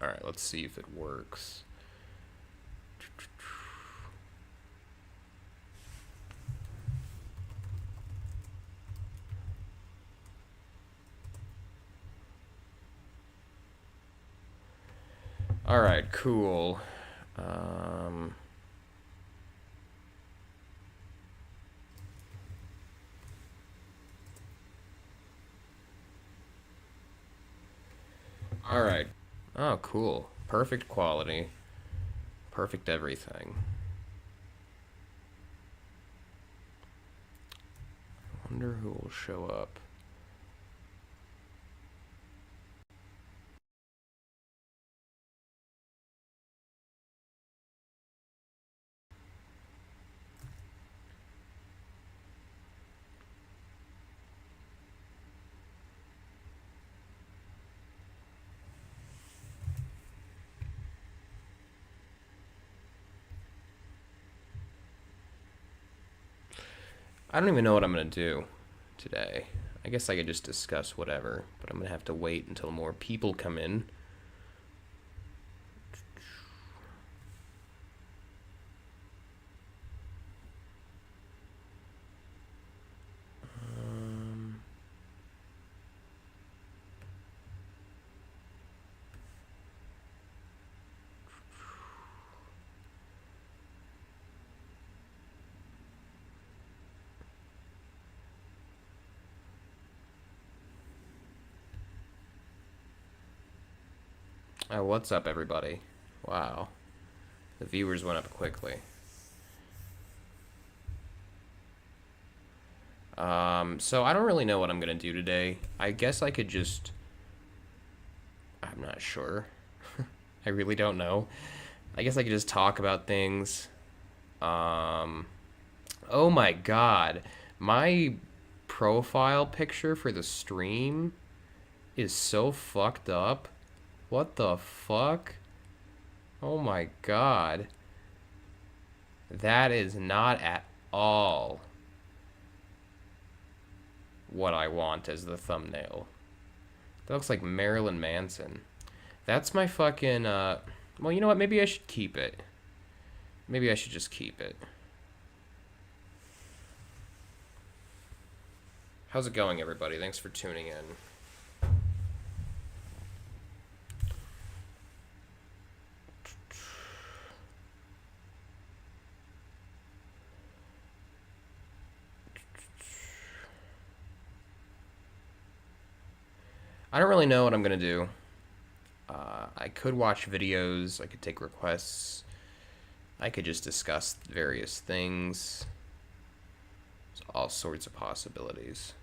Alright, let's see if it works. Alright, cool. Alright. Oh, cool. Perfect quality. Perfect everything. I wonder who will show up. I don't even know what I'm going to do today. I guess I could just discuss whatever, but I'm going to have to wait until more people come in. Oh, what's up, everybody? Wow. The viewers went up quickly. So I don't really know what I'm going to do today. I guess I could just... I'm not sure. I really don't know. I guess I could just talk about things. Oh my god. My profile picture for the stream is so fucked up. What the fuck? Oh my god. That is not at all what I want as the thumbnail. That looks like Marilyn Manson. That's my fucking, well, you know what? Maybe I should keep it. Maybe I should just keep it. How's it going, everybody? Thanks for tuning in. I don't really know what I'm going to do. I could watch videos. I could take requests. I could just discuss various things. There's all sorts of possibilities.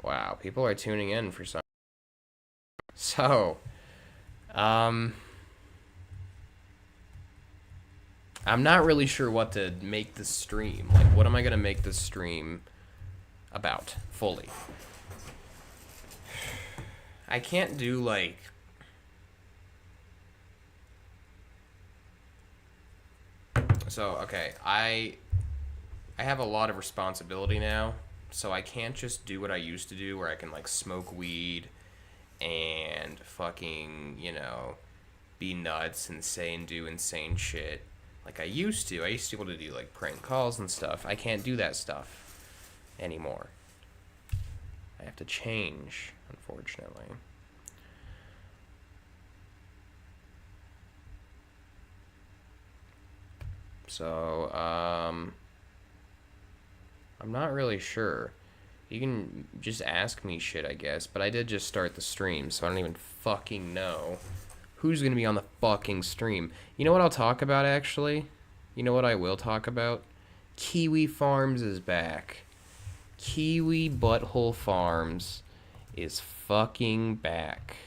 Wow, people are tuning in for some. So, I'm not really sure what to make this stream. Like, what am I gonna make this stream about fully? I can't do like... So, okay, I have a lot of responsibility now, so I can't just do what I used to do where I can like smoke weed and fucking, you know, be nuts and say and do insane shit like I used to. I used to be able to do like prank calls and stuff. I can't do that stuff anymore. I have to change, unfortunately. So, I'm not really sure. You can just ask me shit, I guess, but I did just start the stream, so I don't even fucking know who's gonna be on the fucking stream. You know what I'll talk about, actually? You know what I will talk about? Kiwi Farms is back. Kiwi Butthole Farms is fucking back.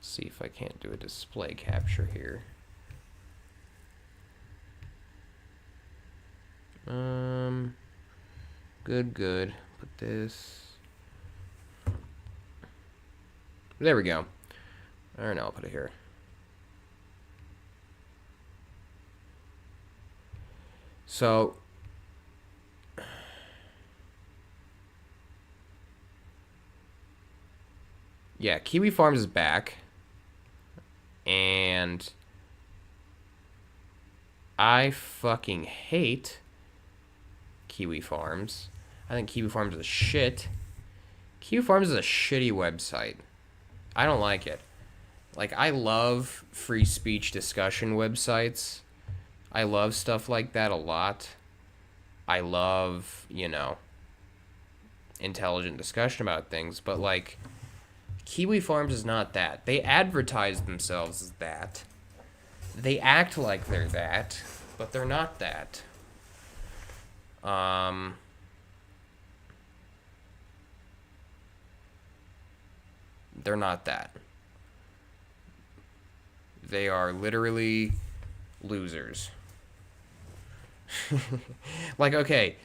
See if I can't do a display capture here. Good. put this. There we go. Alright, now I'll put it here. So, yeah, Kiwi Farms is back. And I fucking hate Kiwi Farms. I think Kiwi Farms is shit. Kiwi Farms is a shitty website. I don't like it. Like, I love free speech discussion websites. I love stuff like that a lot. I love, you know, intelligent discussion about things. But, like, Kiwi Farms is not that. They advertise themselves as that. They act like they're that, but they're not that. They're not that. They are literally losers. Like, okay,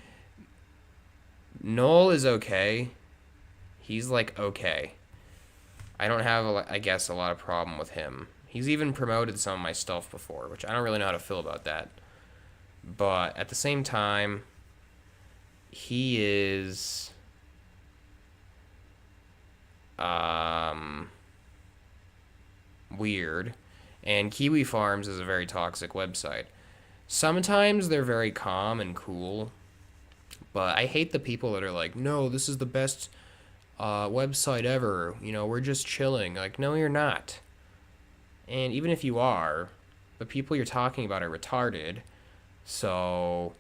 Noel is okay. He's like okay. I don't have, I guess, a lot of problem with him. He's even promoted some of my stuff before, which I don't really know how to feel about that. But at the same time, he is weird. And Kiwi Farms is a very toxic website. Sometimes they're very calm and cool, but I hate the people that are like, no, this is the best website ever. You know, we're just chilling. Like, no, you're not. And even if you are, the people you're talking about are retarded, so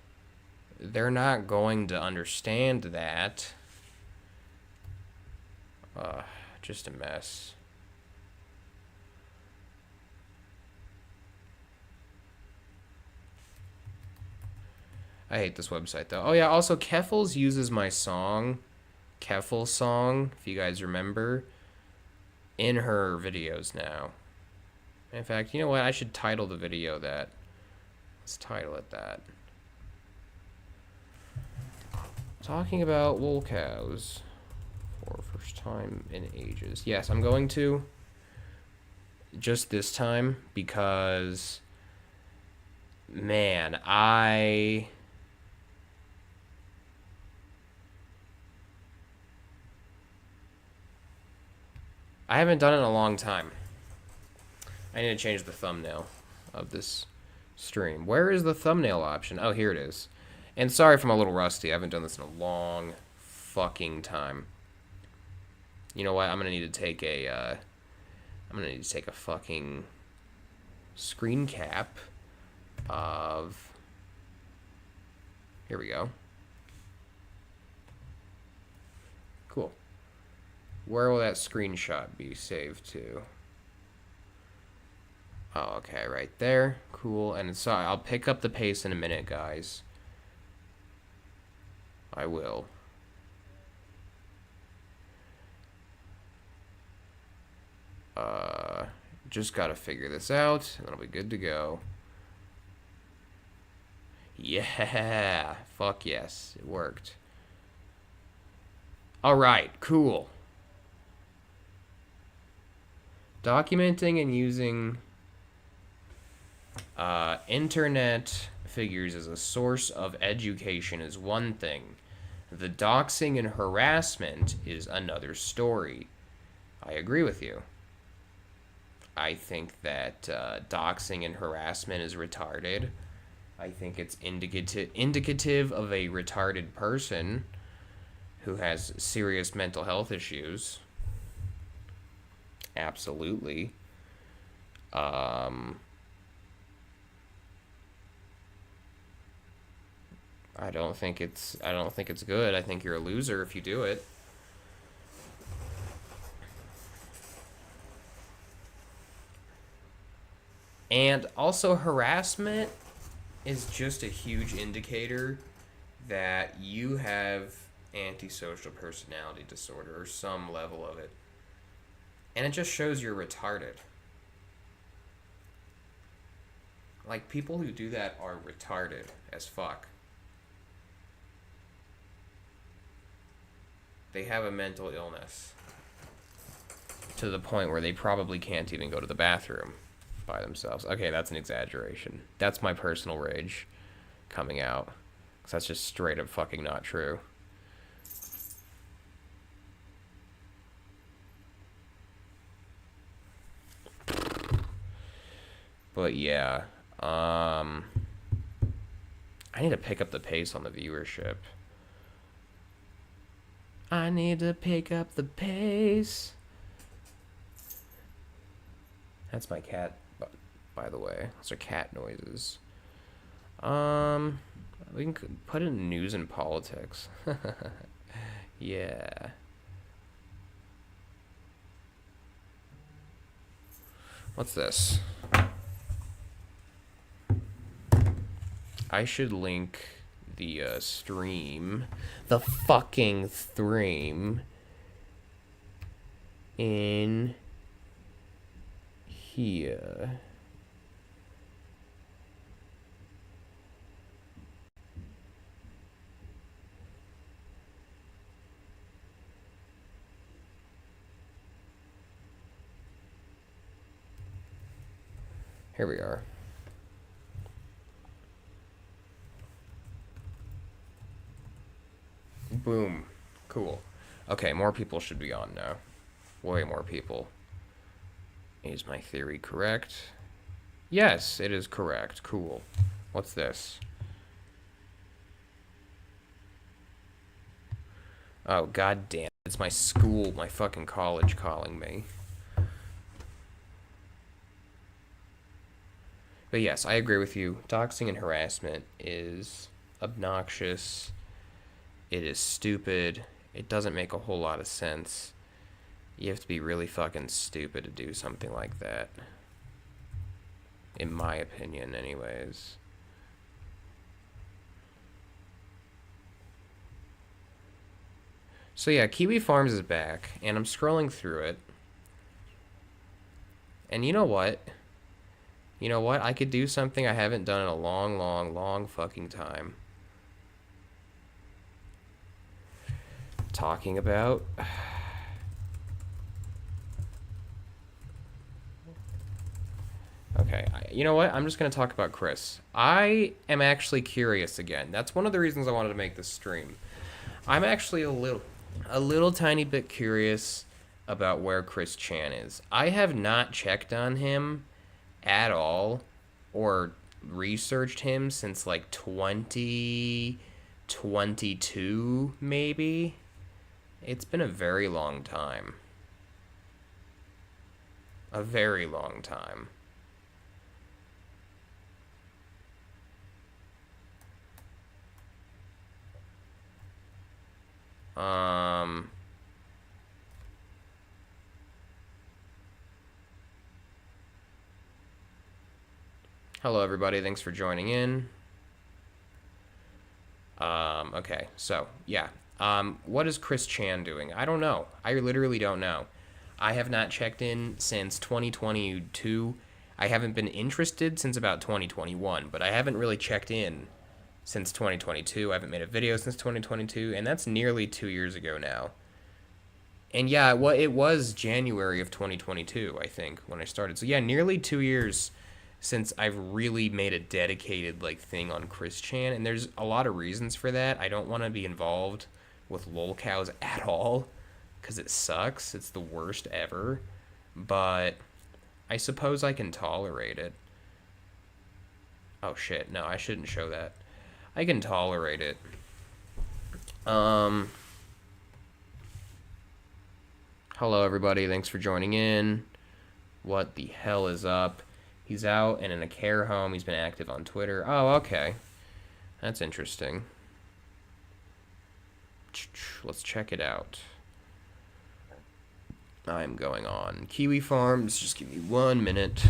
they're not going to understand that. Just a mess. I hate this website, though. Oh, yeah, also, Keffels uses my song, Keffels song, if you guys remember, in her videos now. In fact, you know what? I should title the video that. Let's title it that. Talking about wool cows for first time in ages. Yes, I'm going to. Just this time, because, man, I haven't done it in a long time. I need to change the thumbnail of this stream. Where is the thumbnail option? Oh, here it is. And sorry if I'm a little rusty. I haven't done this in a long fucking time. You know what? I'm gonna need to take a fucking screen cap of. Here we go. Cool. Where will that screenshot be saved to? Oh, okay, right there. Cool. And sorry, I'll pick up the pace in a minute, guys. I will. Just gotta figure this out, and then I'll be good to go. Yeah! Fuck yes, it worked. Alright, cool. Documenting and using internet figures as a source of education is one thing. The doxing and harassment is another story. I agree with you. I think that doxing and harassment is retarded. I think it's indicative of a retarded person who has serious mental health issues. Absolutely. I don't think it's good. I think you're a loser if you do it. And also, harassment is just a huge indicator that you have antisocial personality disorder or some level of it. And it just shows you're retarded. Like, people who do that are retarded as fuck. they have a mental illness to the point where they probably can't even go to the bathroom by themselves. Okay, that's an exaggeration. That's my personal rage coming out. 'Cause that's just straight up fucking not true. But yeah, I need to pick up the pace on the viewership. I need to pick up the pace. That's my cat, by the way. Those are cat noises. We can put in news and politics. Yeah. What's this? I should link the stream, the fucking stream, in here. Here we are. Boom. Cool. Okay, more people should be on now. Way more people. Is my theory correct? Yes, it is correct. Cool. What's this? Oh, god damn. It's my school, my fucking college calling me. But yes, I agree with you. Doxing and harassment is obnoxious. It is stupid. It doesn't make a whole lot of sense. You have to be really fucking stupid to do something like that. In my opinion, anyways. So yeah, Kiwi Farms is back, and I'm scrolling through it. And you know what? You know what? I could do something I haven't done in a long, long, long fucking time. Talking about... Okay, you know what? I'm just going to talk about Chris. I am actually curious again. That's one of the reasons I wanted to make this stream. I'm actually a little tiny bit curious about where Chris Chan is. I have not checked on him at all or researched him since like 2022 maybe. It's been a very long time. A very long time. Hello everybody, thanks for joining in. Okay, so, yeah. What is Chris Chan doing? I don't know. I literally don't know. I have not checked in since 2022. I haven't been interested since about 2021, but I haven't really checked in since 2022. I haven't made a video since 2022, and that's nearly 2 years ago now. And yeah, it was January of 2022, I think, when I started. So yeah, nearly 2 years since I've really made a dedicated like thing on Chris Chan, and there's a lot of reasons for that. I don't want to be involved with lolcows at all because it sucks. It's the worst ever, but I suppose I can tolerate it. Oh shit, no, I shouldn't show that. I can tolerate it. Hello everybody, thanks for joining in. What the hell is up? He's out and in a care home. He's been active on Twitter. Oh, okay. That's interesting. Let's check it out. I'm going on Kiwi Farms. Just give me 1 minute.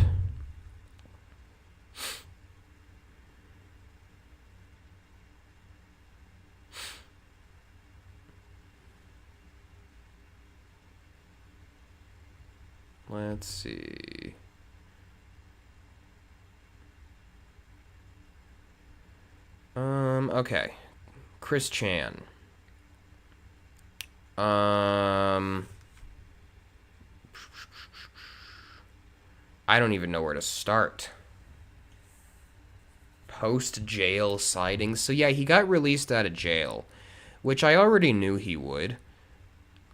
Let's see. Okay. Chris Chan. I don't even know where to start. Post-jail sightings. So yeah, he got released out of jail, which I already knew he would.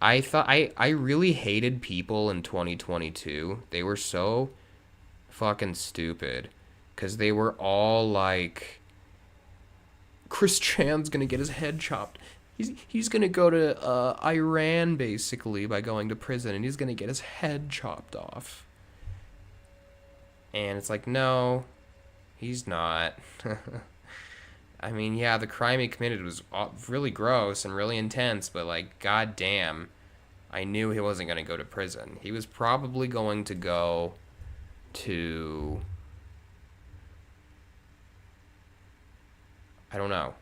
I really hated people in 2022. They were so fucking stupid because they were all like, Chris Chan's gonna get his head chopped. He's gonna go to Iran basically by going to prison, and he's gonna get his head chopped off. And it's like, no, he's not. I mean, yeah, the crime he committed was really gross and really intense, but like, goddamn, I knew he wasn't gonna go to prison. He was probably going to go to, I don't know,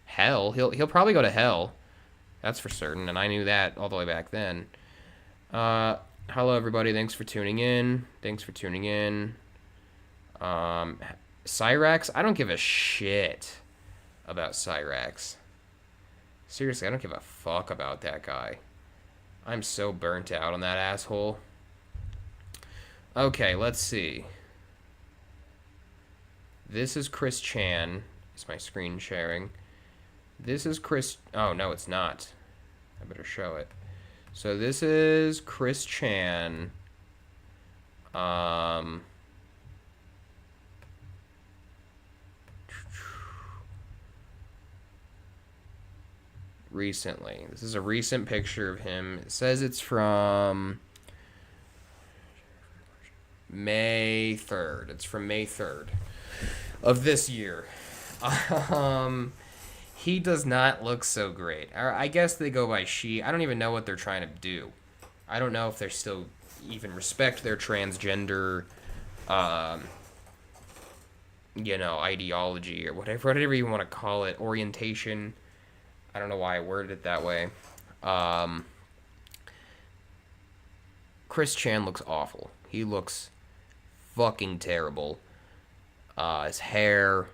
hell. He'll probably go to hell. That's for certain, and I knew that all the way back then. Hello everybody. Thanks for tuning in. Cyrax, I don't give a shit about Cyrax. Seriously, I don't give a fuck about that guy. I'm so burnt out on that asshole. Okay, let's see. This is Chris Chan. Is my screen sharing? This is Chris... Oh, no, it's not. I better show it. So this is Chris Chan. Recently. This is a recent picture of him. It says it's from May 3rd. It's from May 3rd of this year. He does not look so great. I guess they go by she. I don't even know what they're trying to do. I don't know if they still even respect their transgender, ideology or whatever you want to call it, orientation. I don't know why I worded it that way. Chris Chan looks awful. He looks fucking terrible. His hair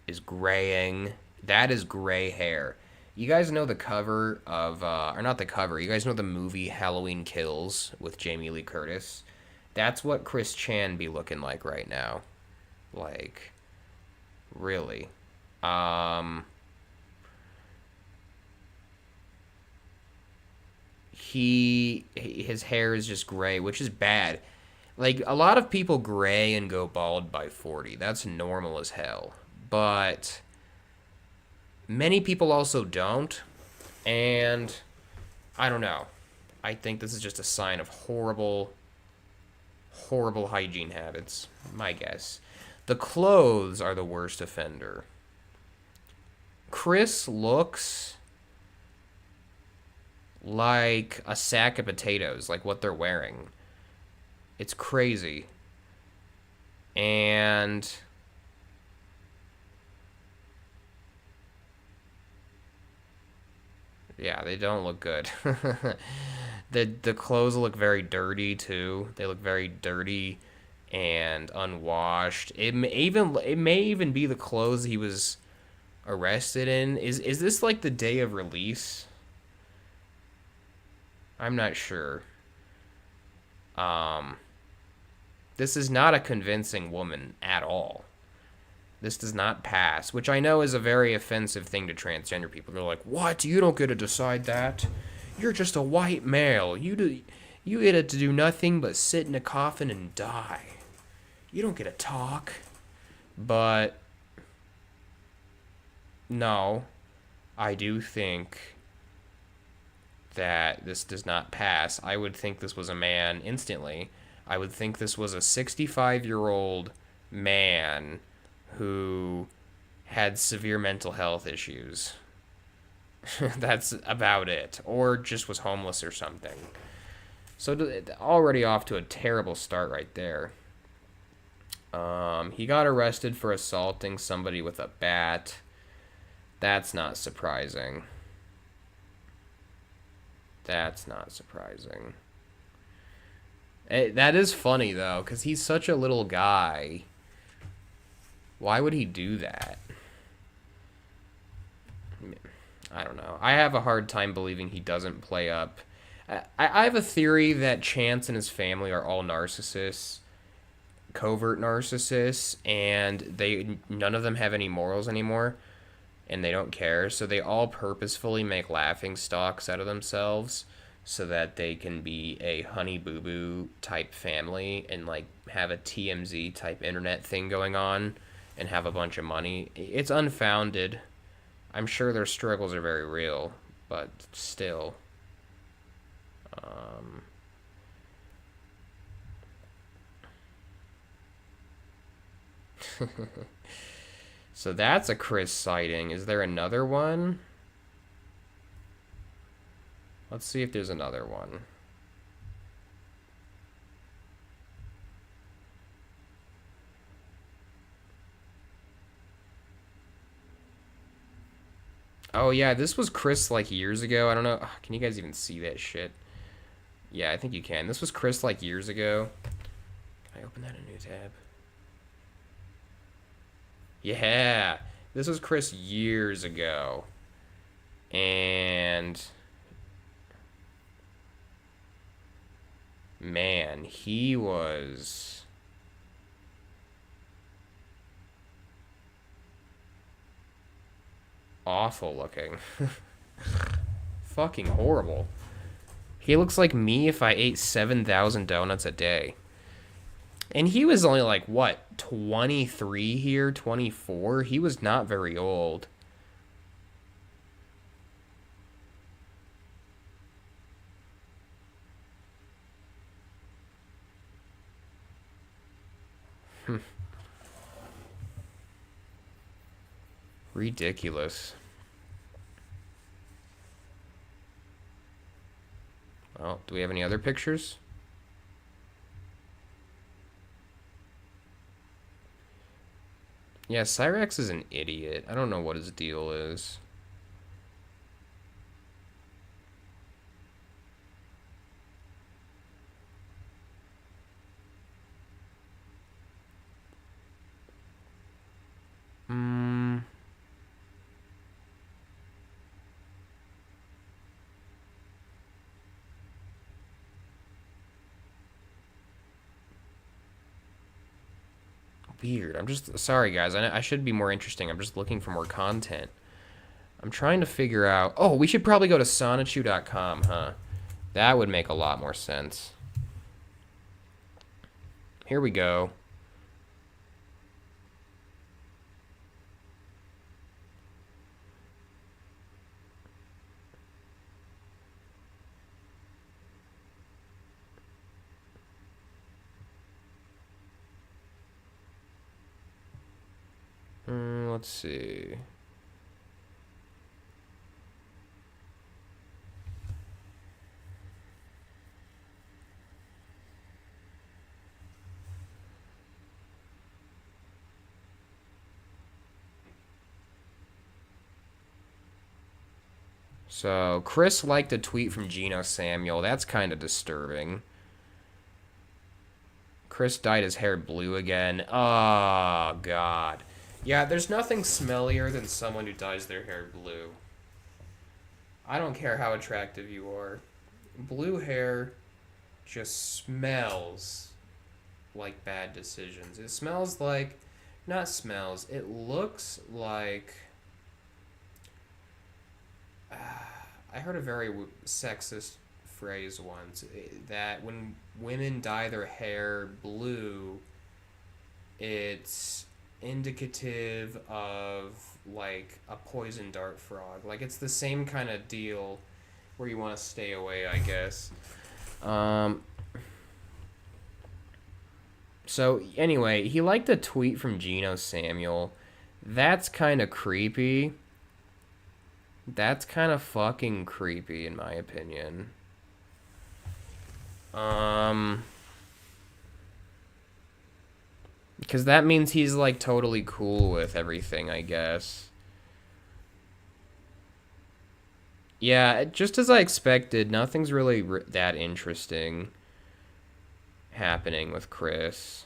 is graying. That is gray hair. You guys know the cover of, or not the cover, you guys know the movie Halloween Kills with Jamie Lee Curtis? That's what Chris Chan be looking like right now. Like, really. His hair is just gray, which is bad. Like, a lot of people gray and go bald by 40. That's normal as hell. But many people also don't. And I don't know. I think this is just a sign of horrible, horrible hygiene habits. My guess. The clothes are the worst offender. Chris looks like a sack of potatoes, like what they're wearing. It's crazy. And yeah, they don't look good. The clothes look very dirty too. They look very dirty and unwashed. It may even be the clothes he was arrested in. Is this like the day of release? I'm not sure. This is not a convincing woman at all. This does not pass, which I know is a very offensive thing to transgender people. They're like, "What? You don't get to decide that. You're just a white male. You get to do nothing but sit in a coffin and die. You don't get to talk." But no, I do think that this does not pass. I would think this was a man instantly. I would think this was a 65-year-old man who had severe mental health issues. That's about it. Or just was homeless or something. So already off to a terrible start right there. He got arrested for assaulting somebody with a bat. That's not surprising. That's not surprising. That is funny, though, because he's such a little guy. Why would he do that? I don't know. I have a hard time believing he doesn't play up. I have a theory that Chance and his family are all narcissists, covert narcissists, and they none of them have any morals anymore, and they don't care. So they all purposefully make laughing stocks out of themselves so that they can be a Honey Boo Boo type family and like have a TMZ type internet thing going on and have a bunch of money. It's unfounded. I'm sure their struggles are very real, but still. Um, so that's a Chris sighting. Is there another one? Let's see if there's another one. Oh yeah, this was Chris like years ago. I don't know. Can you guys even see that shit? Yeah, I think you can. This was Chris like years ago. Can I open that in a new tab? Yeah, this was Chris years ago. And man, he was awful looking. Fucking horrible. He looks like me if I ate 7,000 donuts a day. And he was only like, what, 23 here, 24? He was not very old. Ridiculous. Well, do we have any other pictures? Yeah, Cyrax is an idiot. I don't know what his deal is. Weird. I'm just sorry, guys. I should be more interesting. I'm just looking for more content. I'm trying to figure out. Oh, we should probably go to sonichu.com, huh? That would make a lot more sense. Here we go. Let's see. So, Chris liked a tweet from Geno Samuel. That's kind of disturbing. Chris dyed his hair blue again. Oh, God. Yeah, there's nothing smellier than someone who dyes their hair blue. I don't care how attractive you are. Blue hair just smells like bad decisions. It smells like... Not smells. It looks like... I heard a very sexist phrase once that when women dye their hair blue, it's indicative of like a poison dart frog. Like it's the same kind of deal where you want to stay away, I guess. So anyway, he liked a tweet from Geno Samuel. That's kind of creepy. That's kind of fucking creepy, in my opinion. Because that means he's, like, totally cool with everything, I guess. Yeah, just as I expected, nothing's really that interesting happening with Chris.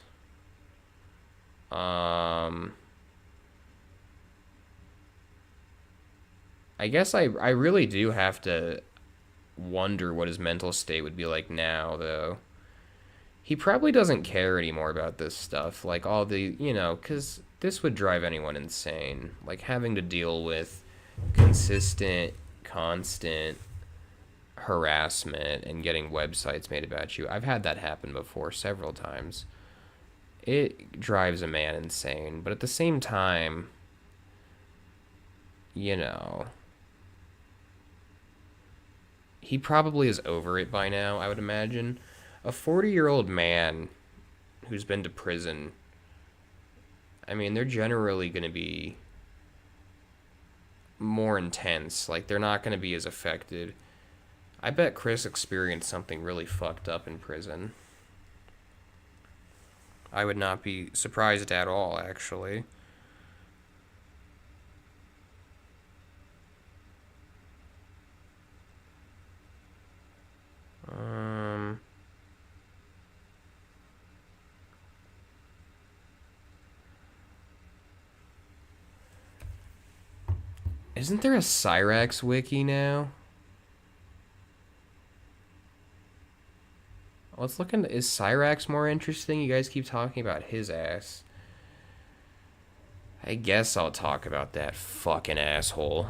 I guess I really do have to wonder what his mental state would be like now, though. He probably doesn't care anymore about this stuff. Like, all the, because this would drive anyone insane. Like, having to deal with consistent, constant harassment and getting websites made about you. I've had that happen before several times. It drives a man insane. But at the same time, you know, he probably is over it by now, I would imagine. A 40-year-old man who's been to prison, I mean, they're generally going to be more intense. Like, they're not going to be as affected. I bet Chris experienced something really fucked up in prison. I would not be surprised at all, actually. Um, isn't there a Cyrax wiki now? Let's look into, is Cyrax more interesting? You guys keep talking about his ass. I guess I'll talk about that fucking asshole.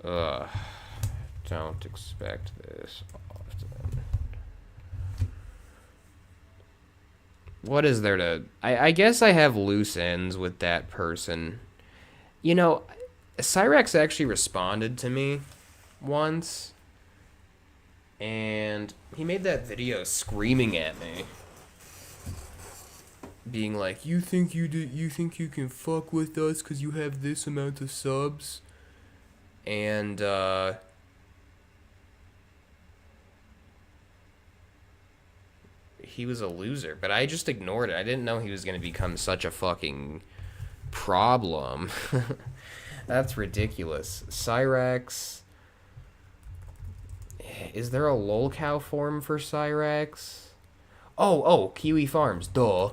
Ugh. Don't expect this often. What is there to... I guess I have loose ends with that person. You know, Cyrax actually responded to me once, and he made that video screaming at me, being like, you think you can fuck with us because you have this amount of subs? And he was a loser, but I just ignored it. I didn't know he was going to become such a fucking problem. That's ridiculous. Cyrax. Is there a lolcow form for Cyrax? Oh, Kiwi Farms. Duh.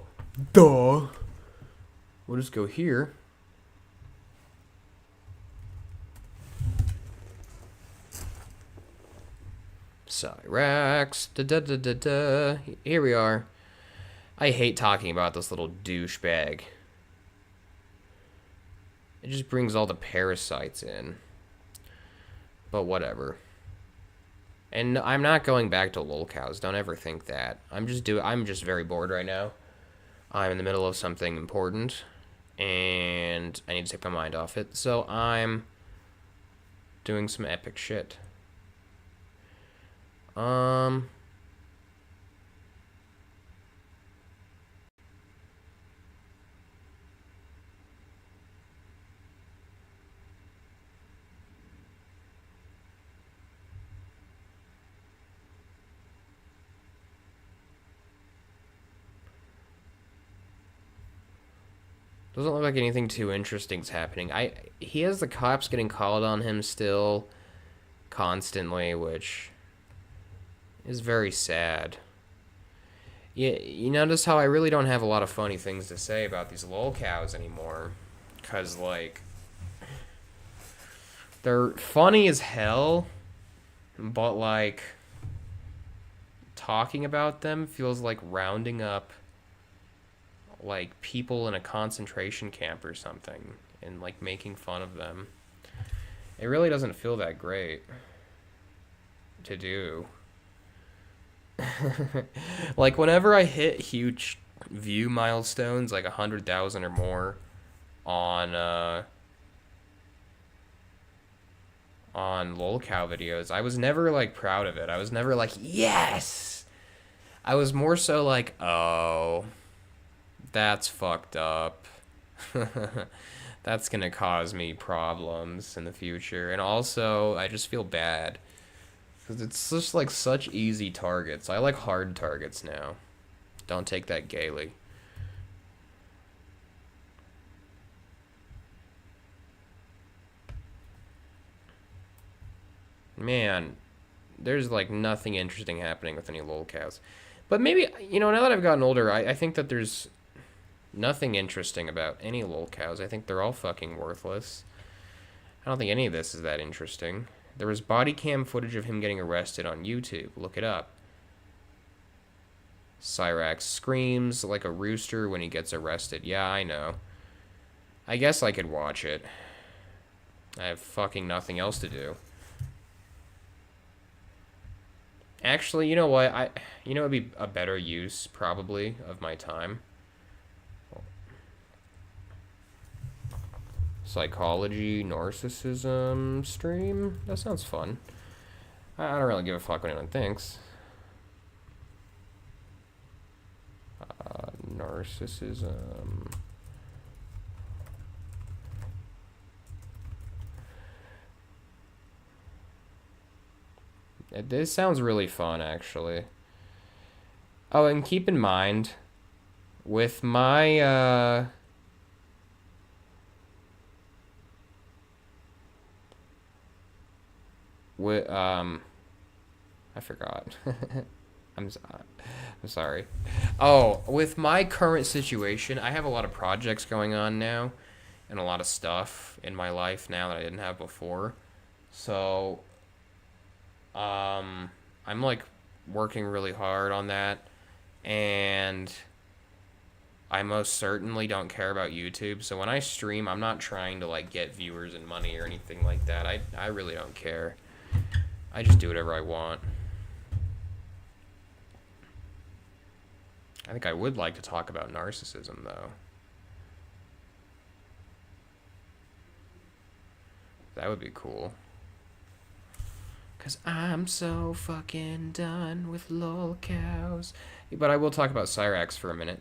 We'll just go here. Cyrax. Da. Here we are. I hate talking about this little douchebag. It just brings all the parasites in. But whatever. And I'm not going back to lolcows. Don't ever think that. I'm just very bored right now. I'm in the middle of something important, and I need to take my mind off it. So I'm doing some epic shit. Doesn't look like anything too interesting's happening. He has the cops getting called on him still constantly, which is very sad. You notice how I really don't have a lot of funny things to say about these lolcows anymore, cause like they're funny as hell, but like talking about them feels like rounding up like people in a concentration camp or something and like making fun of them. It really doesn't feel that great to do. Like whenever I hit huge view milestones, like 100,000 or more on lolcow videos, I was never like proud of it. I was never like, yes. I was more so like, oh, that's fucked up. That's gonna cause me problems in the future. And also, I just feel bad. Because it's just like such easy targets. I like hard targets now. Don't take that gaily. Man, there's like nothing interesting happening with any lolcows. But maybe, now that I've gotten older, I think that there's nothing interesting about any lolcows. I think they're all fucking worthless. I don't think any of this is that interesting. There was body cam footage of him getting arrested on YouTube. Look it up. Cyrax screams like a rooster when he gets arrested. Yeah, I know. I guess I could watch it. I have fucking nothing else to do. Actually, you know what? You know, it'd be a better use, probably, of my time. Psychology, narcissism stream? That sounds fun. I don't really give a fuck what anyone thinks. Narcissism. This sounds really fun, actually. Oh, and keep in mind, with my, I forgot. I'm, I'm sorry. Oh, with my current situation, I have a lot of projects going on now, and a lot of stuff in my life now that I didn't have before. So, I'm like working really hard on that, and I most certainly don't care about YouTube. So when I stream, I'm not trying to like get viewers and money or anything like that. I really don't care. I just do whatever I want. I think I would like to talk about narcissism, though. That would be cool. Because I'm so fucking done with lol cows. But I will talk about Cyrax for a minute.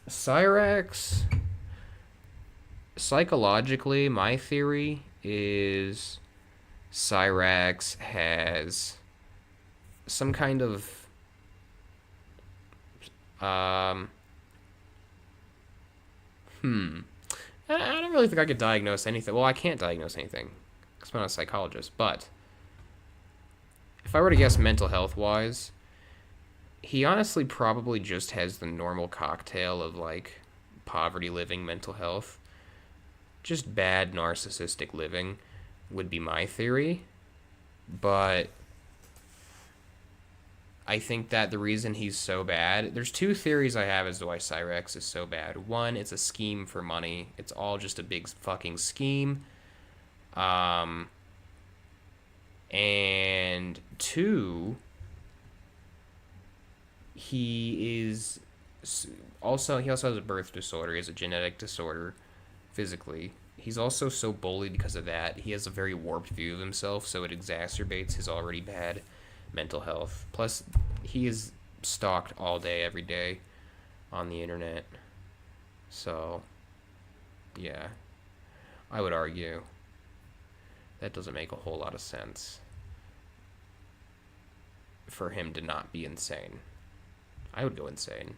Cyrax, psychologically, my theory is Cyrax has some kind of I don't really think I could diagnose anything. Well, I can't diagnose anything because I'm not a psychologist. But if I were to guess mental health wise, he honestly probably just has the normal cocktail of like poverty living, mental health. Just bad narcissistic living would be my theory. But I think that the reason he's so bad, there's two theories I have as to why Cyrax is so bad. One, it's a scheme for money. It's all just a big fucking scheme. And two, he also has a birth disorder. He has a genetic disorder physically. He's also so bullied because of that. He has a very warped view of himself, so it exacerbates his already bad mental health. Plus, he is stalked all day, every day on the internet. So, yeah, I would argue that doesn't make a whole lot of sense for him to not be insane. I would go insane.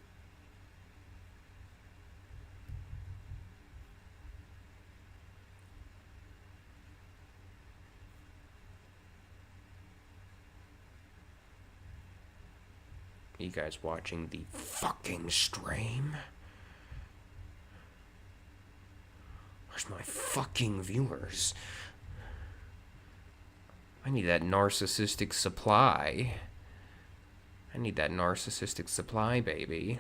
You guys watching the fucking stream? Where's my fucking viewers? I need that narcissistic supply. I need that narcissistic supply, baby.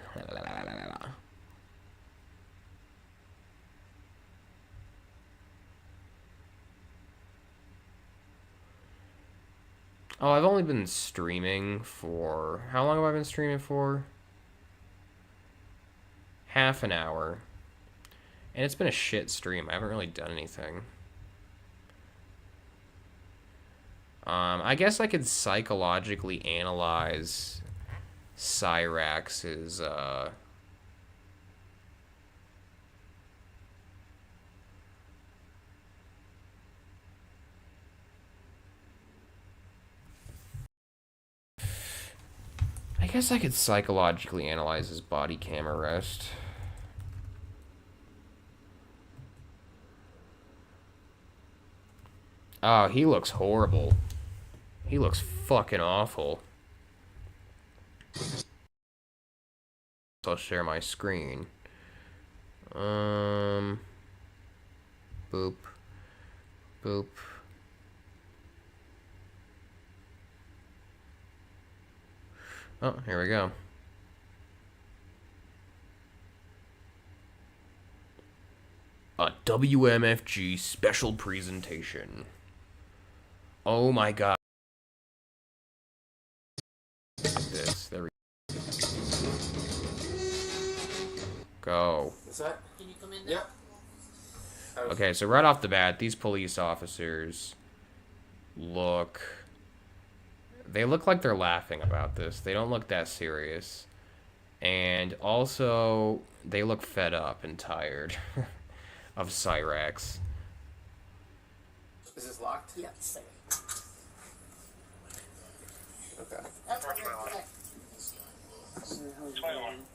Oh, I've only been streaming for... How long have I been streaming for? Half an hour. And it's been a shit stream. I haven't really done anything. I guess I could psychologically analyze Cyrax's, I guess I could psychologically analyze his body cam arrest. Oh, he looks horrible. He looks fucking awful. I'll share my screen. Boop. Boop. Oh, here we go. A WMFG special presentation. Oh my god. This. There we go. What's that? Can you come in now? Yep. Okay, so right off the bat, these police officers look... They look like they're laughing about this. They don't look that serious. And also, they look fed up and tired of Cyrax. Is this locked? Yeah, stay. Okay. That's okay.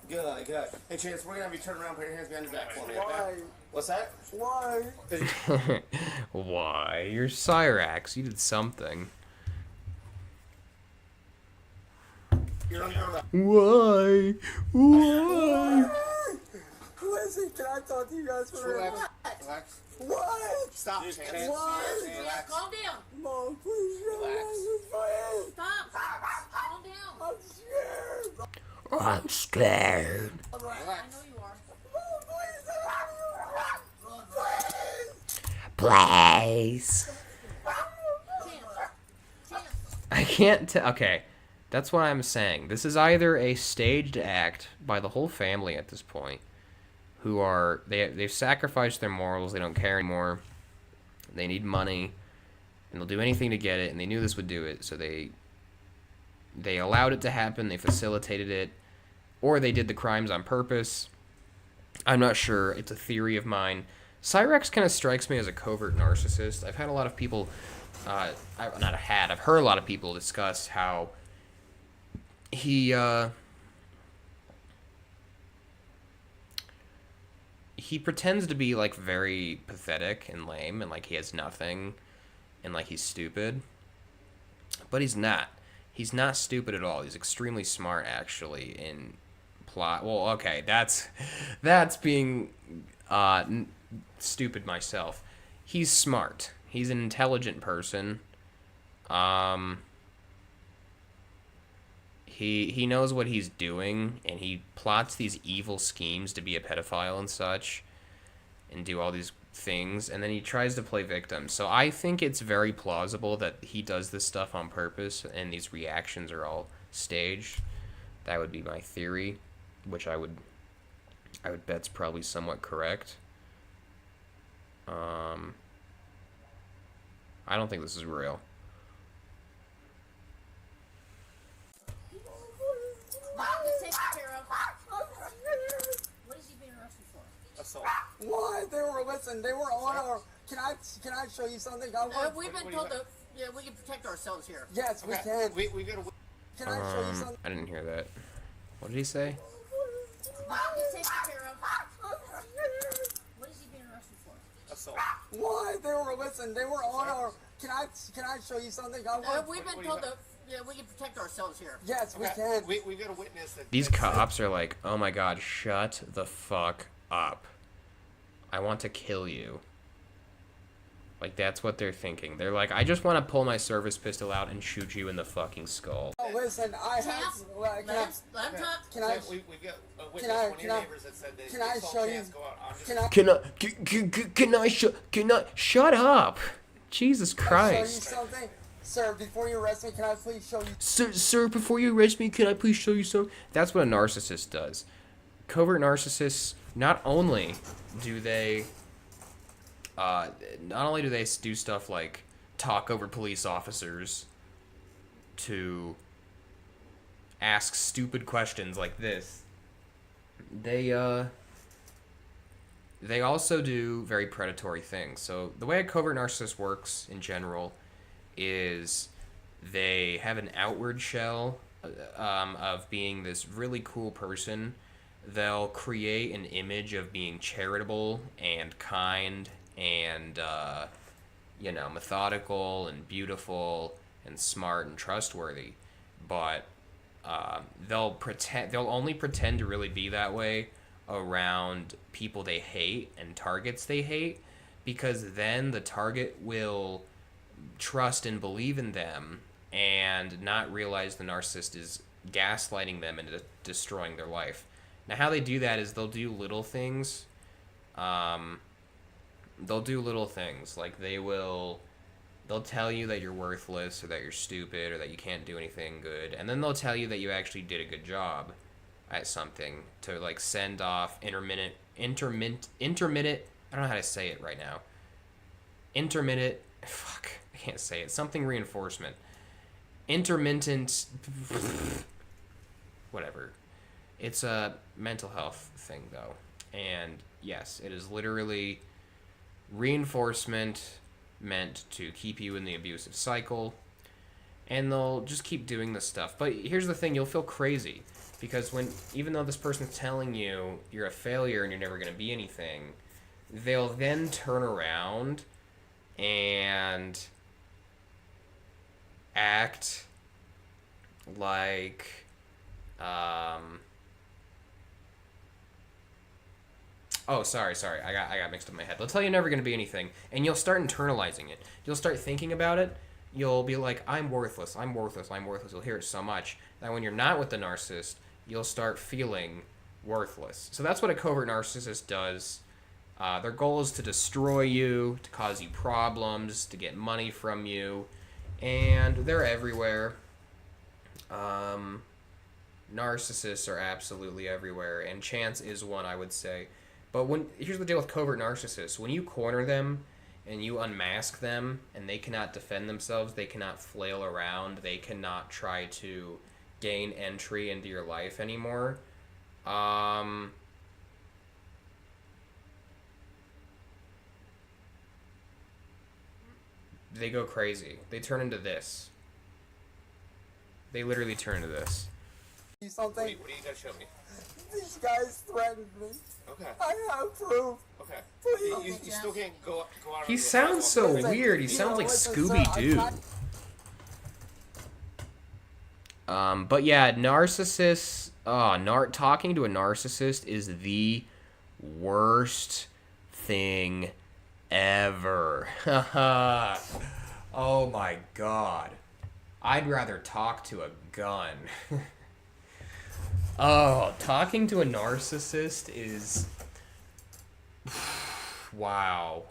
Good, good. Hey, Chance, we're gonna have you turn around, put your hands behind your back for me, okay? Why? What's that? Why? Why? You're Cyrax. You did something. You're on your left. Why? Why? Listen, can I talk to you guys for a minute? Relax. Relax. What? Stop, Chance. Why? Hey, relax. Calm down. Mom, please Relax. relax. Stop. Calm down. I'm scared. I'm scared. I Relax. know you are. Mom, please. Please. Chance. I can't tell. Okay, that's what I'm saying. This is either a staged act by the whole family at this point, who are they've sacrificed their morals. They don't care anymore. They need money, and they'll do anything to get it. And they knew this would do it, so they allowed it to happen. They facilitated it, or they did the crimes on purpose. I'm not sure. It's a theory of mine. Cyrax kind of strikes me as a covert narcissist. I've had a lot of people, I've heard a lot of people discuss how he pretends to be, like, very pathetic and lame, and, like, he has nothing, and, like, he's stupid. But he's not. He's not stupid at all. He's extremely smart, actually, in plot. Well, okay, that's being stupid myself. He's smart. He's an intelligent person. He knows what he's doing, and he plots these evil schemes to be a pedophile and such, and do all these things, and then he tries to play victim. So I think it's very plausible that he does this stuff on purpose, and these reactions are all staged. That would be my theory, which I would bet's probably somewhat correct. I don't think this is real. Mom, you take care of. What is he being arrested for? Assault. Why? They were on our. Can I show you something? We've been told that we can protect ourselves here. Yes, we Okay. can. We gotta. Can I show you something? I didn't hear that. What did he say? Mom, you take care of. What is he being arrested for? Assault. Why? They were on our. Can I show you something? We've been told that we can protect ourselves here. Yes, we Okay. can. We got a witness that. These cops are like, oh my god, shut the fuck up. I want to kill you. Like, that's what they're thinking. They're like, I just want to pull my service pistol out and shoot you in the fucking skull. Oh, listen, I have. Chance, Well, let him talk. Can I? We got a witness. Can I- One of can your I- neighbors that said that can I assault show you- chance go out. I'm just- Can I Shut up. Jesus show you Christ. something, sir? Before you arrest me, can I please show you? Sir, before you arrest me, can I please show you something? That's what a narcissist does. Covert narcissists, not only do they do stuff like talk over police officers to ask stupid questions like this, they also do very predatory things. So the way a covert narcissist works in general is they have an outward shell of being this really cool person. They'll create an image of being charitable and kind and methodical and beautiful and smart and trustworthy, but They'll only pretend to really be that way around people they hate and targets they hate, because then the target will trust and believe in them and not realize the narcissist is gaslighting them into destroying their life. Now, how they do that is they'll do little things. Like they'll tell you that you're worthless or that you're stupid or that you can't do anything good, and then they'll tell you that you actually did a good job at something to like send off intermittent. I don't know how to say it right now. Intermittent. Fuck, I can't say it. Something reinforcement. Intermittent. Whatever. It's a mental health thing though, and yes, it is literally reinforcement meant to keep you in the abusive cycle, and they'll just keep doing this stuff. But here's the thing, you'll feel crazy because even though this person's telling you you're a failure and you're never going to be anything, they'll then turn around and act like oh, sorry. I got mixed up in my head. They'll tell you you're never going to be anything, and you'll start internalizing it. You'll start thinking about it. You'll be like, I'm worthless. You'll hear it so much that when you're not with the narcissist, you'll start feeling worthless. So that's what a covert narcissist does. Their goal is to destroy you, to cause you problems, to get money from you, and they're everywhere. Narcissists are absolutely everywhere, and Chance is one, I would say. But here's the deal with covert narcissists. When you corner them and you unmask them and they cannot defend themselves, they cannot flail around, they cannot try to gain entry into your life anymore, they go crazy. They turn into this. They literally turn into this. Something. What do you guys show me? These guys threatened me. Okay. I have proof. Okay. Please. You still can't go out. He sounds so weird. He sounds like Scooby-Doo. But yeah, narcissists. Talking to a narcissist is the worst thing ever. Oh my god. I'd rather talk to a gun. Oh, talking to a narcissist is... Wow.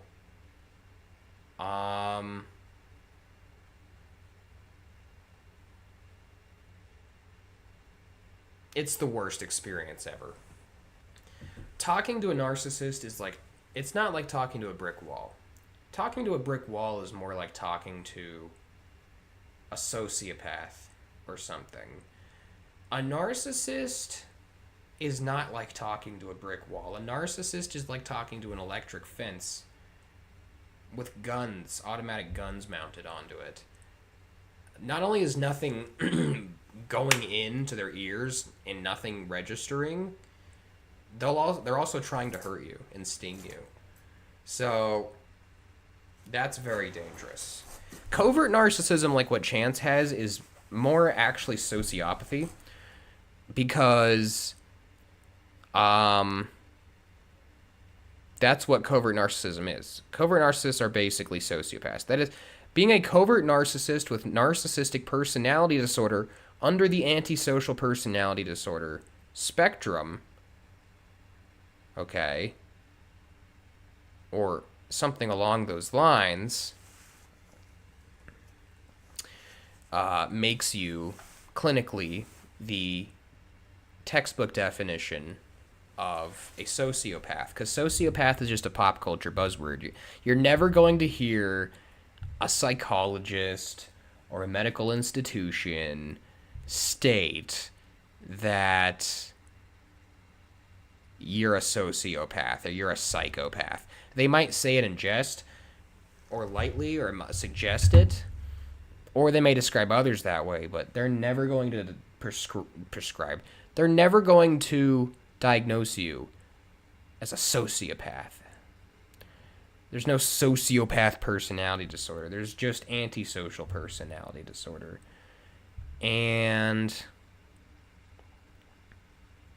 It's the worst experience ever. Talking to a narcissist is like... It's not like talking to a brick wall. Talking to a brick wall is more like talking to a sociopath or something. A narcissist is not like talking to a brick wall. A narcissist is like talking to an electric fence with guns, automatic guns mounted onto it. Not only is nothing going into their ears and nothing registering, they're also trying to hurt you and sting you. So that's very dangerous. Covert narcissism, like what Chance has, is more actually sociopathy, because that's what covert narcissism is. Covert narcissists are basically sociopaths. That is, being a covert narcissist with narcissistic personality disorder under the antisocial personality disorder spectrum, okay, or something along those lines, makes you clinically the textbook definition of a sociopath, because sociopath is just a pop culture buzzword. You're never going to hear a psychologist or a medical institution state that you're a sociopath or you're a psychopath. They might say it in jest or lightly or suggest it, or they may describe others that way, but they're never going to prescribe. They're never going to diagnose you as a sociopath. There's no sociopath personality disorder. There's just antisocial personality disorder. And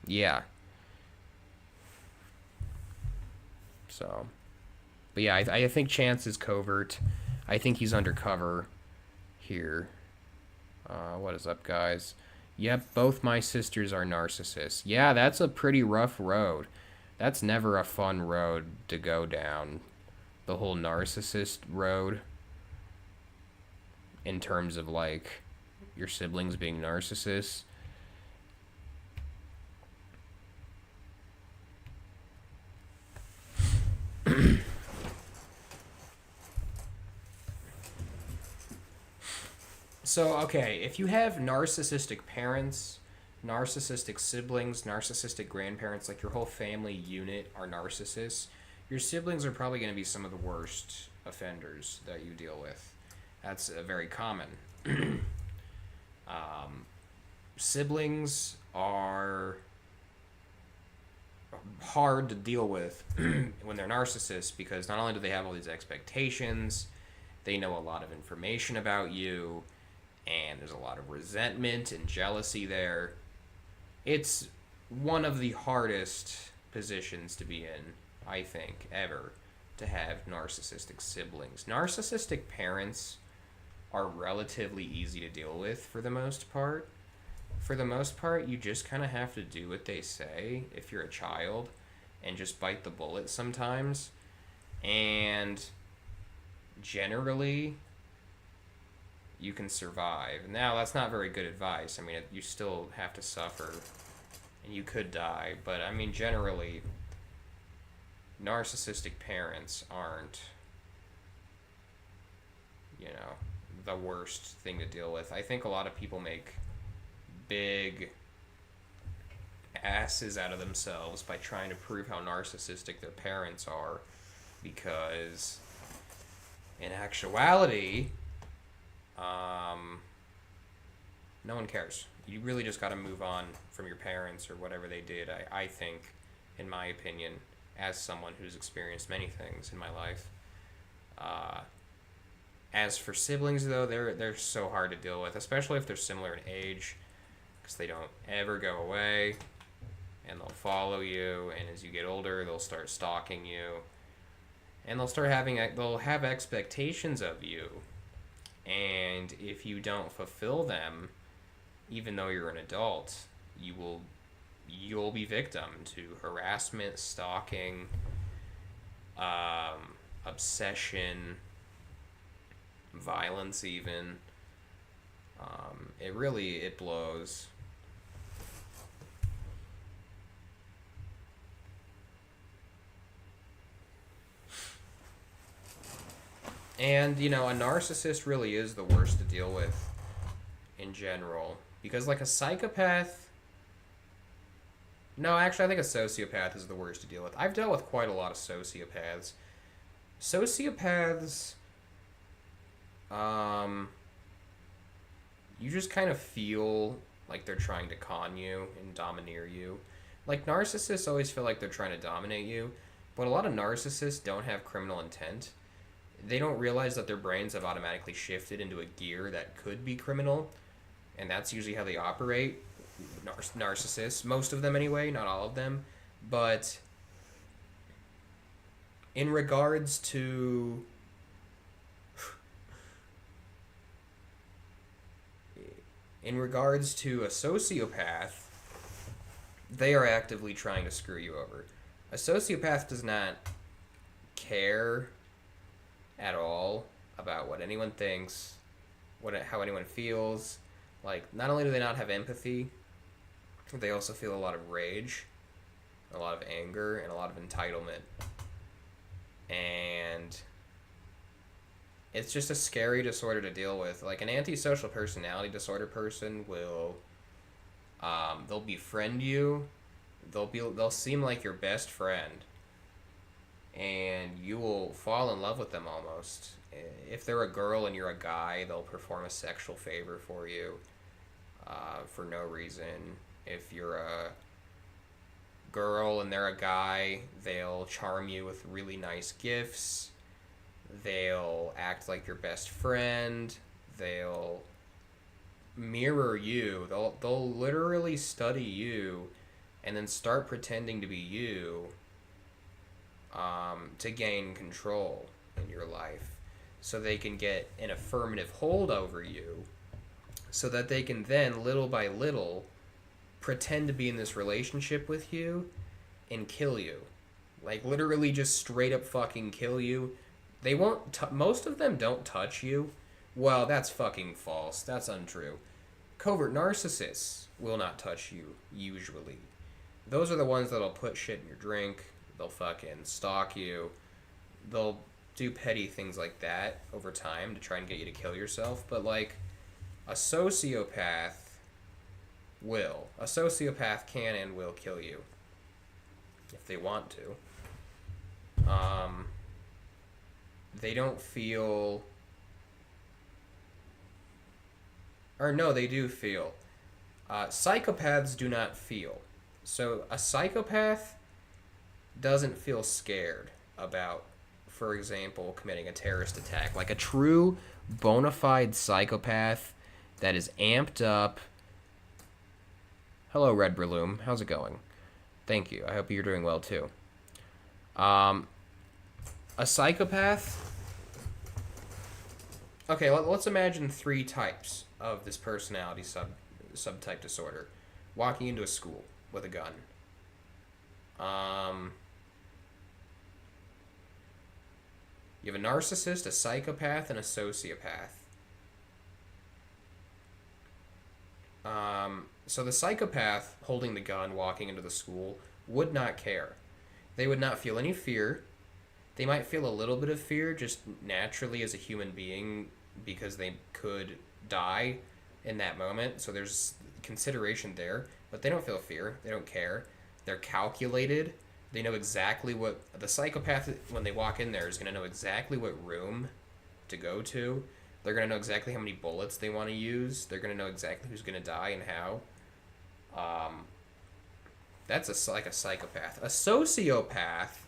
Yeah. So, but yeah, I think Chance is covert. I think he's undercover here. What is up, guys? Yep, both my sisters are narcissists. Yeah, that's a pretty rough road. That's never a fun road to go down. The whole narcissist road. In terms of, like, your siblings being narcissists. So, okay, if you have narcissistic parents, narcissistic siblings, narcissistic grandparents, like your whole family unit are narcissists, your siblings are probably going to be some of the worst offenders that you deal with. That's very common. Siblings are hard to deal with when they're narcissists because not only do they have all these expectations, they know a lot of information about you, and there's a lot of resentment and jealousy there. It's one of the hardest positions to be in, I think, ever, to have narcissistic siblings. Narcissistic parents are relatively easy to deal with for the most part. For the most part, you just kind of have to do what they say if you're a child and just bite the bullet sometimes. And generally, you can survive. Now, that's not very good advice. I mean, you still have to suffer and you could die. But, I mean, generally, narcissistic parents aren't, the worst thing to deal with. I think a lot of people make big asses out of themselves by trying to prove how narcissistic their parents are, because in actuality, no one cares. You really just got to move on from your parents or whatever they did. I think, in my opinion, as someone who's experienced many things in my life. As for siblings, though, they're so hard to deal with, especially if they're similar in age, because they don't ever go away, and they'll follow you, and as you get older, they'll start stalking you, and they'll have expectations of you, and if you don't fulfill them, even though you're an adult, you'll be victim to harassment, stalking, obsession, violence even. It blows. And, a narcissist really is the worst to deal with in general. Because, like, a psychopath... No, actually, I think a sociopath is the worst to deal with. I've dealt with quite a lot of sociopaths. Sociopaths... you just kind of feel like they're trying to con you and domineer you. Like, narcissists always feel like they're trying to dominate you, but a lot of narcissists don't have criminal intent. They don't realize that their brains have automatically shifted into a gear that could be criminal, and that's usually how they operate. Narcissists, most of them anyway, not all of them, but in regards to a sociopath, they are actively trying to screw you over. A sociopath does not care at all about what anyone thinks, how anyone feels. Like, not only do they not have empathy, they also feel a lot of rage, a lot of anger, and a lot of entitlement. And it's just a scary disorder to deal with. Like, an antisocial personality disorder person will, they'll befriend you, they'll seem like your best friend, and you will fall in love with them almost. If they're a girl and you're a guy, they'll perform a sexual favor for you, for no reason. If you're a girl and they're a guy, they'll charm you with really nice gifts. They'll act like your best friend. They'll mirror you. They'll literally study you and then start pretending to be you to gain control in your life, so they can get an affirmative hold over you, so that they can then, little by little, pretend to be in this relationship with you and kill you. Like, literally just straight up fucking kill you. They won't, most of them don't touch you. Well, that's fucking false. That's untrue. Covert narcissists will not touch you, usually. Those are the ones that'll put shit in your drink. They'll fucking stalk you. They'll do petty things like that over time to try and get you to kill yourself. But, like, a sociopath will. A sociopath can and will kill you if they want to. They don't feel... Or no, they do feel. Psychopaths do not feel. So a psychopath doesn't feel scared about, for example, committing a terrorist attack. Like a true bona fide psychopath that is amped up. Hello, Red Breloom. How's it going? Thank you. I hope you're doing well, too. A psychopath... Okay, let's imagine 3 types of this personality subtype disorder. Walking into a school with a gun. You have a narcissist, a psychopath, and a sociopath. So the psychopath holding the gun walking into the school would not care. They would not feel any fear. They might feel a little bit of fear just naturally as a human being because they could die in that moment. So there's consideration there. But they don't feel fear. They don't care. They're calculated. They know exactly what... The psychopath, when they walk in there, is going to know exactly what room to go to. They're going to know exactly how many bullets they want to use. They're going to know exactly who's going to die and how. That's like a psychopath. A sociopath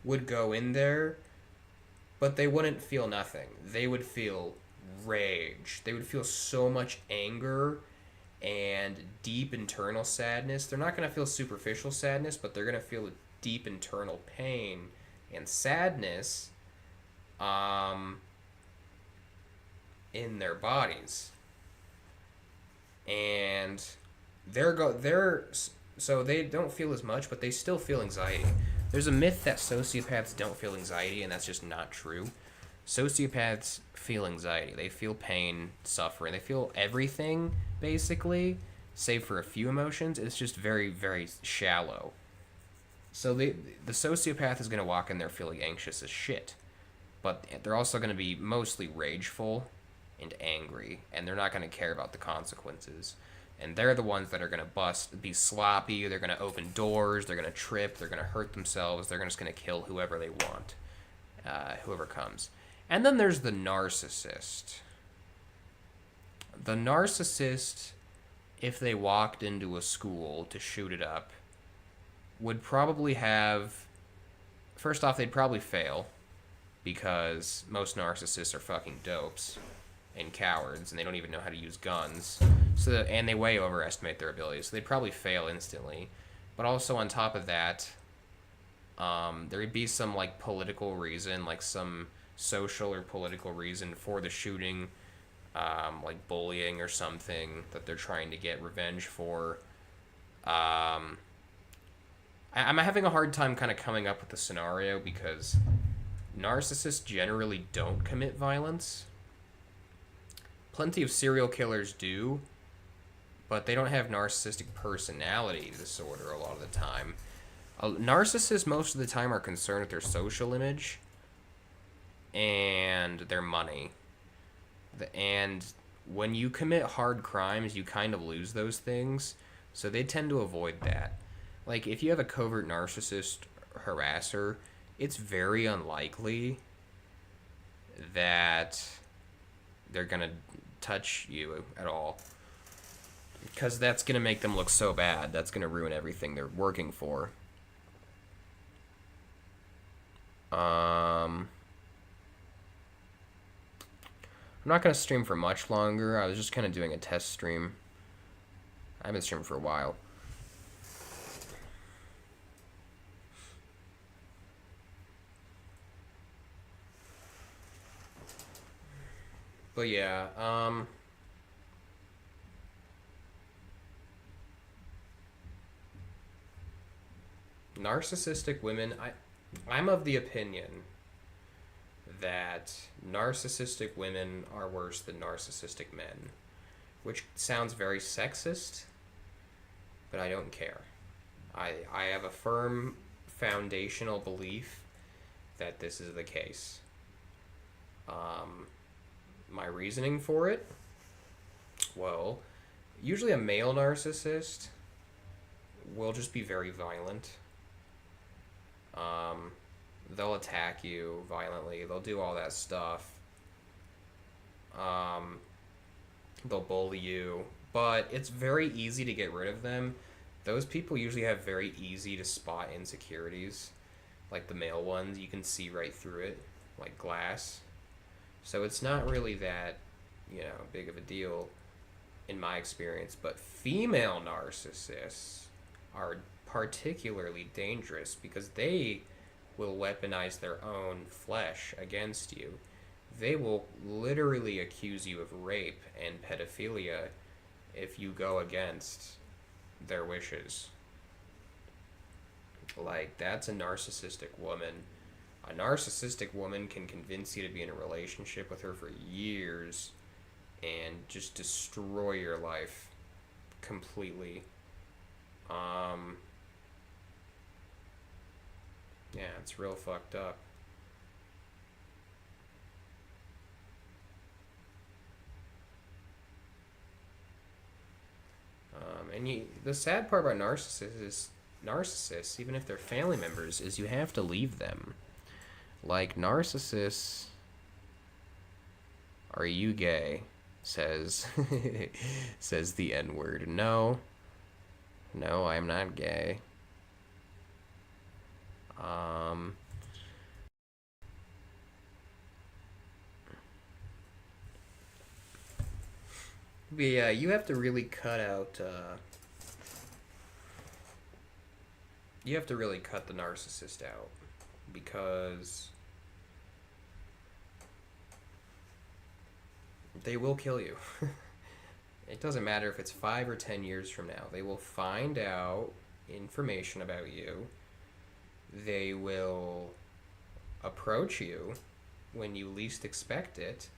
would go in there, but they wouldn't feel nothing. They would feel rage. They would feel so much anger and deep internal sadness. They're not going to feel superficial sadness, but they're going to feel deep internal pain and sadness in their bodies. And so they don't feel as much, but they still feel anxiety. There's a myth that sociopaths don't feel anxiety, and that's just not true. Sociopaths feel anxiety. They feel pain, suffering. They feel everything, basically, save for a few emotions. It's just very, very shallow. So the sociopath is going to walk in there feeling anxious as shit. But they're also going to be mostly rageful and angry, and they're not going to care about the consequences. And they're the ones that are going to be sloppy, they're going to open doors, they're going to trip, they're going to hurt themselves, they're just going to kill whoever they want, whoever comes. And then there's the narcissist. The narcissist, if they walked into a school to shoot it up, would probably have... First off, they'd probably fail, because most narcissists are fucking dopes and cowards, and they don't even know how to use guns. And they way overestimate their abilities, so they'd probably fail instantly. But also on top of that, there would be some like political reason, like some social or political reason for the shooting, like bullying or something that they're trying to get revenge for. I'm having a hard time kind of coming up with the scenario because narcissists generally don't commit violence. Plenty of serial killers do, but they don't have narcissistic personality disorder a lot of the time. Narcissists most of the time are concerned with their social image and their money. And when you commit hard crimes, you kind of lose those things, so they tend to avoid that. Like, if you have a covert narcissist harasser, it's very unlikely that they're going to touch you at all. Because that's going to make them look so bad. That's going to ruin everything they're working for. I'm not going to stream for much longer. I was just kind of doing a test stream. I haven't streamed for a while. But yeah, narcissistic women, I'm of the opinion that narcissistic women are worse than narcissistic men, which sounds very sexist, but I don't care. I have a firm foundational belief that this is the case. My reasoning for it? Well, usually a male narcissist will just be very violent. They'll attack you violently. They'll do all that stuff. They'll bully you. But it's very easy to get rid of them. Those people usually have very easy to spot insecurities. Like the male ones, you can see right through it, like glass. So it's not really that, big of a deal in my experience. But female narcissists are particularly dangerous because they will weaponize their own flesh against you. They will literally accuse you of rape and pedophilia if you go against their wishes. Like, that's a narcissistic woman. A narcissistic woman can convince you to be in a relationship with her for years and just destroy your life completely. Yeah, it's real fucked up. And the sad part about narcissists, even if they're family members, is you have to leave them. Like, narcissists, are you gay? Says says the N-word. No, I'm not gay. But yeah, you have to really cut out, you have to really cut the narcissist out, because they will kill you. It doesn't matter if it's 5 or 10 years from now. They will find out information about you. They will approach you when you least expect it,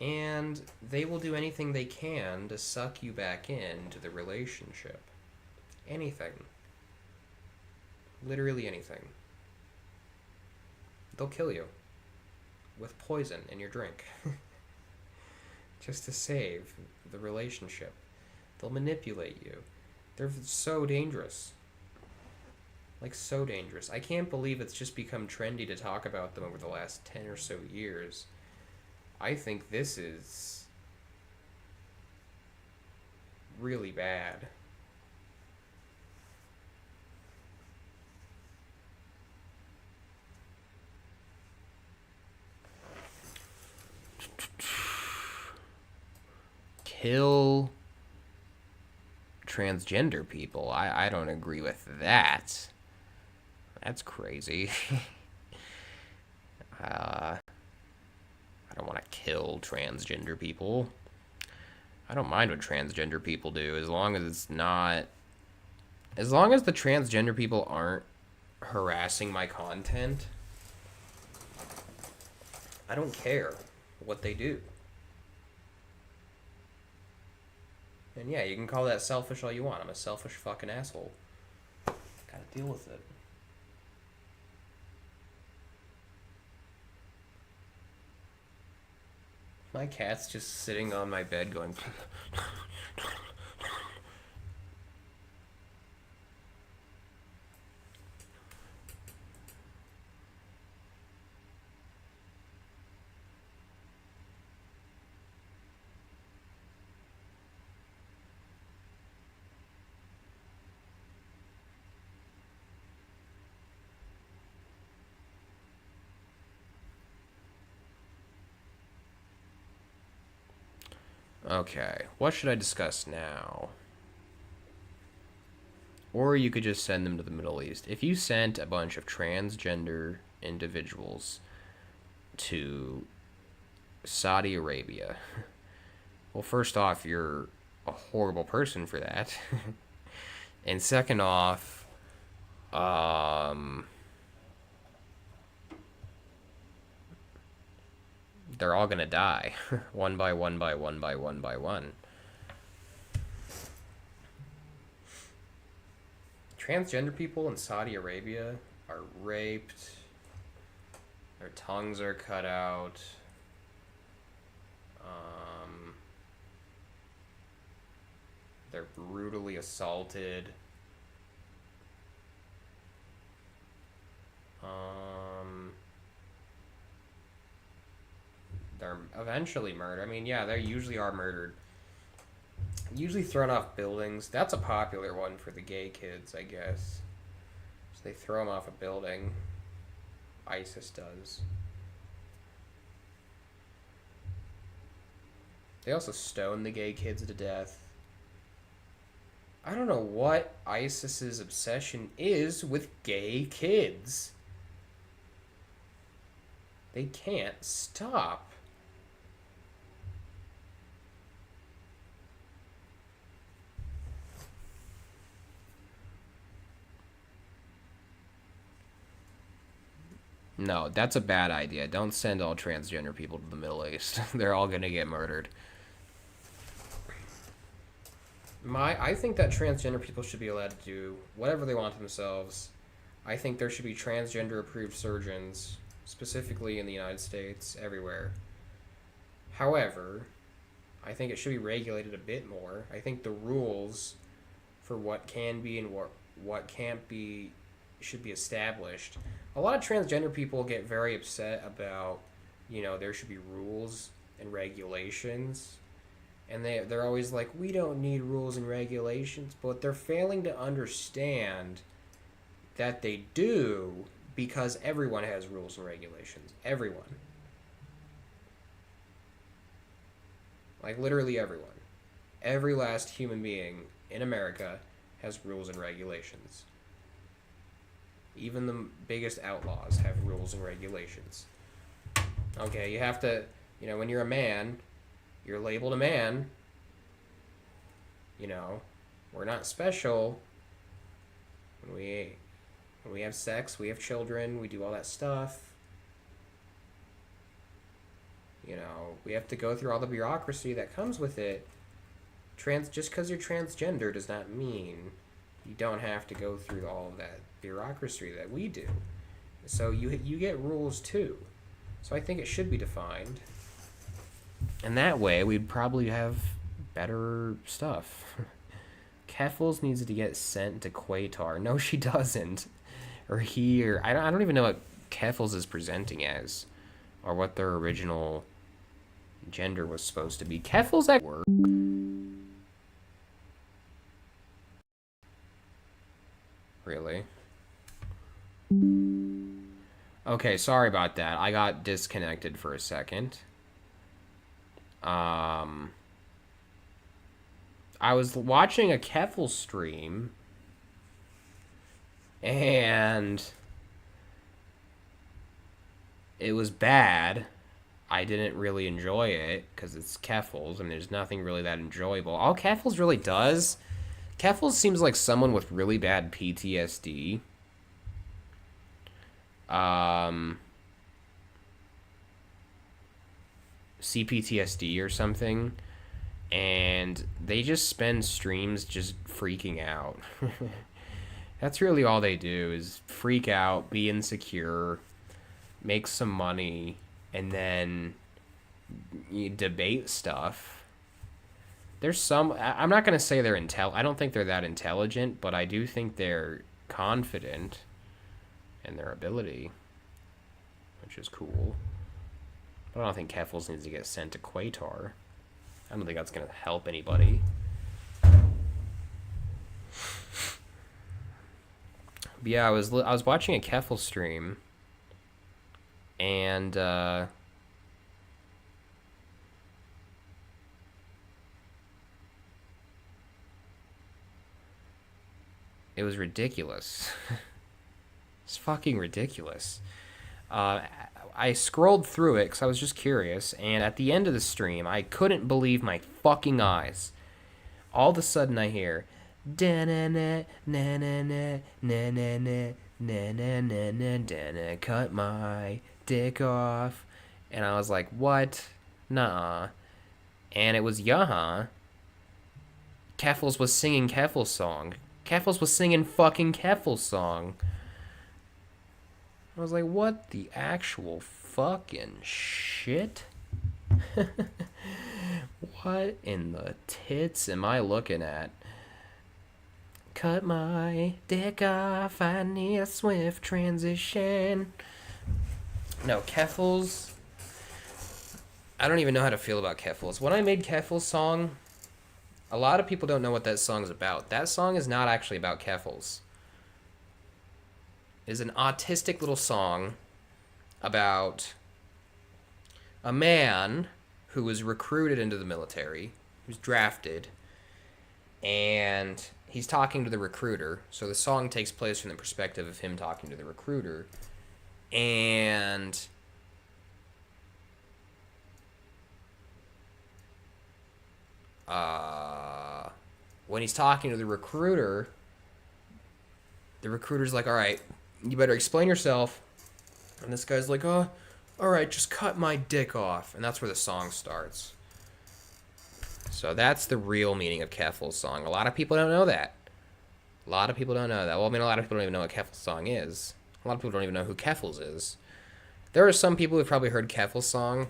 and they will do anything they can to suck you back into the relationship. Anything. Literally anything. They'll kill you with poison in your drink just to save the relationship. They'll manipulate you. They're so dangerous. Like, so dangerous. I can't believe it's just become trendy to talk about them over the last 10 or so years. I think this is really bad. Kill transgender people. I don't agree with that. That's crazy. I don't want to kill transgender people. I don't mind what transgender people do, as long as it's not... As long as the transgender people aren't harassing my content, I don't care what they do. And yeah, you can call that selfish all you want. I'm a selfish fucking asshole. Gotta deal with it. My cat's just sitting on my bed going... Okay, what should I discuss now? Or you could just send them to the Middle East. If you sent a bunch of transgender individuals to Saudi Arabia. Well, first off, you're a horrible person for that. And second off, they're all gonna die. One by one by one by one by one. Transgender people in Saudi Arabia are raped. Their tongues are cut out. They're brutally assaulted. They're eventually murdered. I mean, yeah, they usually are murdered. Usually thrown off buildings. That's a popular one for the gay kids, I guess. So they throw them off a building. ISIS does. They also stone the gay kids to death. I don't know what ISIS's obsession is with gay kids. They can't stop. No, that's a bad idea. Don't send all transgender people to the Middle East. They're all gonna get murdered. I think that transgender people should be allowed to do whatever they want to themselves. I think there should be transgender approved surgeons, specifically in the United States, everywhere. However, I think it should be regulated a bit more. I think the rules for what can be and what can't be should be established. A lot of transgender people get very upset about, there should be rules and regulations. And they're always like, we don't need rules and regulations, but they're failing to understand that they do, because everyone has rules and regulations. Everyone. Like, literally everyone. Every last human being in America has rules and regulations. Even the biggest outlaws have rules and regulations. Okay, you have to, when you're a man, you're labeled a man. We're not special. When we have sex, we have children, we do all that stuff. We have to go through all the bureaucracy that comes with it. Just because you're transgender does not mean you don't have to go through all of that bureaucracy that we do. So you get rules too. So I think it should be defined. And that way, we'd probably have better stuff. Keffels needs to get sent to Quatar. No, she doesn't. Or I don't even know what Keffels is presenting as. Or what their original gender was supposed to be. Keffels at work. Really? Okay, sorry about that. I got disconnected for a second. I was watching a Keffel stream, and it was bad. I didn't really enjoy it, because it's Keffels, and there's nothing really that enjoyable. All Keffels really does, Keffels seems like someone with really bad PTSD. CPTSD or something, and they just spend streams just freaking out. That's really all they do, is freak out, be insecure, make some money, and then you debate stuff. I'm not going to say they're I don't think they're that intelligent, but I do think they're confident in their ability, which is cool. But I don't think Keffels needs to get sent to Quatar. I don't think that's going to help anybody. But yeah, I was watching a Keffel stream, and it was ridiculous. It's fucking ridiculous. I scrolled through it because I was just curious, and at the end of the stream, I couldn't believe my fucking eyes. All of a sudden, I hear, da-na-na, na-na-na, na-na-na, na-na-na, cut my dick off. And I was like, what? Nah. And it was Yaha. Keffels was singing Keffel's song. Keffels was singing fucking Keffel's song. I was like, what the actual fucking shit? What in the tits am I looking at? Cut my dick off, I need a swift transition. No, Keffels. I don't even know how to feel about Keffels. When I made Keffel's song, a lot of people don't know what that song is about. That song is not actually about Keffels. It is an autistic little song about a man who was recruited into the military, who was drafted, and he's talking to the recruiter. So the song takes place from the perspective of him talking to the recruiter. And when he's talking to the recruiter's like, all right, you better explain yourself. And this guy's like, oh, all right, just cut my dick off. And that's where the song starts. So that's the real meaning of Keffel's song. A lot of people don't know that. A lot of people don't know that. Well, I mean, a lot of people don't even know what Keffel's song is. A lot of people don't even know who Keffels is. There are some people who've probably heard Keffel's song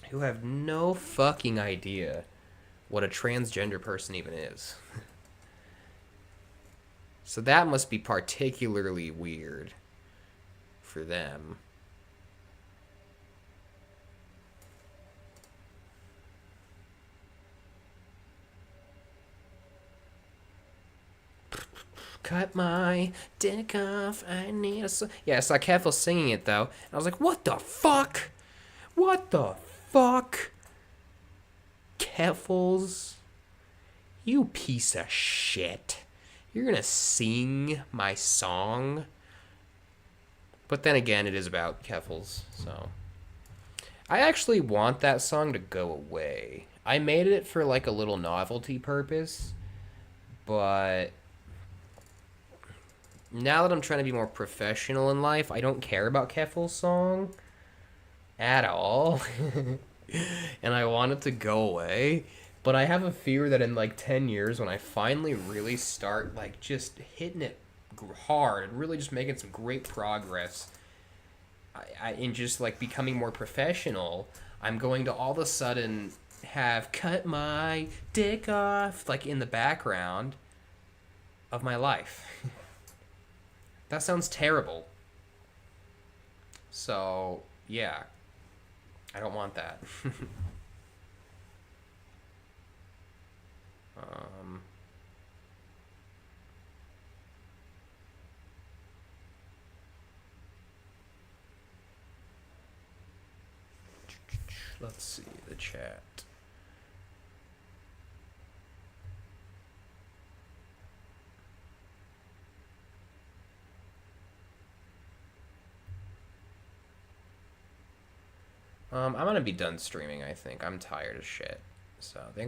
who have no fucking idea what a transgender person even is. So that must be particularly weird for them. Cut my dick off, I need a... Yeah, I saw Keffel singing it, though. And I was like, what the fuck? What the fuck? Keffels? You piece of shit. You're gonna sing my song? But then again, it is about Keffels, so... I actually want that song to go away. I made it for, like, a little novelty purpose, but... now that I'm trying to be more professional in life, I don't care about Keffel's song at all. And I want it to go away. But I have a fear that in like 10 years, when I finally really start like just hitting it hard and really just making some great progress, in just like becoming more professional, I'm going to all of a sudden have cut my dick off like in the background of my life. That sounds terrible. So, yeah. I don't want that. Let's see the chat. I'm gonna be done streaming, I think. I'm tired as shit. So, thanks